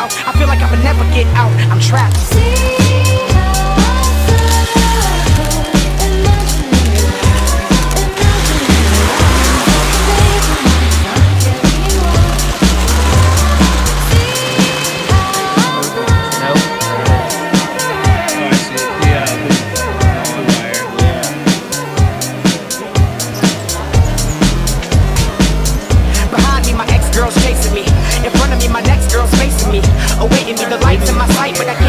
south. I feel like I would never get out. I'm trapped. Girls chasing me. In front of me, my next girl's facing me. Awaiting me, the lights in my sight, but I